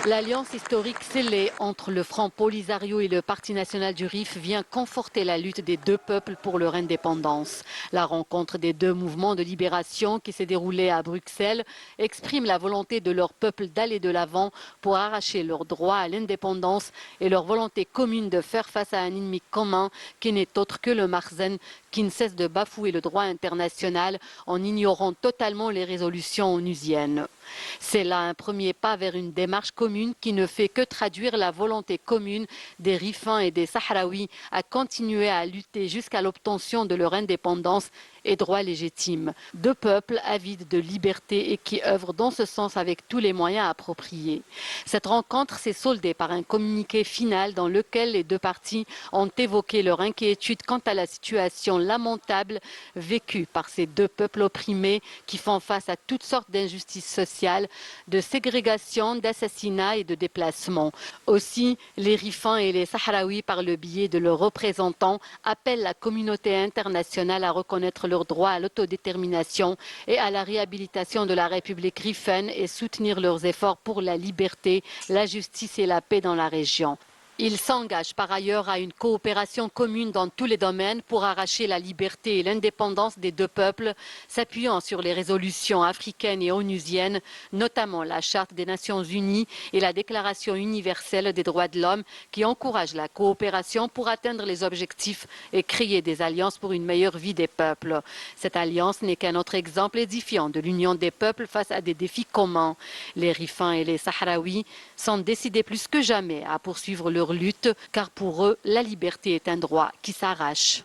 L'alliance historique scellée entre le Front Polisario et le Parti national du Rif vient conforter la lutte des deux peuples pour leur indépendance. La rencontre des deux mouvements de libération qui s'est déroulée à Bruxelles exprime la volonté de leur peuple d'aller de l'avant pour arracher leur droit à l'indépendance et leur volonté commune de faire face à un ennemi commun qui n'est autre que le Marzen, qui ne cesse de bafouer le droit international en ignorant totalement les résolutions onusiennes. C'est là un premier pas vers une démarche commune qui ne fait que traduire la volonté commune des Rifins et des Sahraouis à continuer à lutter jusqu'à l'obtention de leur indépendance et droits légitimes. Deux peuples avides de liberté et qui œuvrent dans ce sens avec tous les moyens appropriés. Cette rencontre s'est soldée par un communiqué final dans lequel les deux parties ont évoqué leur inquiétude quant à la situation lamentable vécue par ces deux peuples opprimés qui font face à toutes sortes d'injustices sociales, de ségrégation, d'assassinats et de déplacements. Aussi, les Rifins et les Sahraouis, par le biais de leurs représentants, appellent la communauté internationale à reconnaître leur droit à l'autodétermination et à la réhabilitation de la République rifaine et soutenir leurs efforts pour la liberté, la justice et la paix dans la région. Il s'engage par ailleurs à une coopération commune dans tous les domaines pour arracher la liberté et l'indépendance des deux peuples, s'appuyant sur les résolutions africaines et onusiennes, notamment la Charte des Nations Unies et la Déclaration universelle des droits de l'homme, qui encouragent la coopération pour atteindre les objectifs et créer des alliances pour une meilleure vie des peuples. Cette alliance n'est qu'un autre exemple édifiant de l'union des peuples face à des défis communs. Les Rifins et les Sahraouis sont décidés plus que jamais à poursuivre leur lutte, car pour eux, la liberté est un droit qui s'arrache.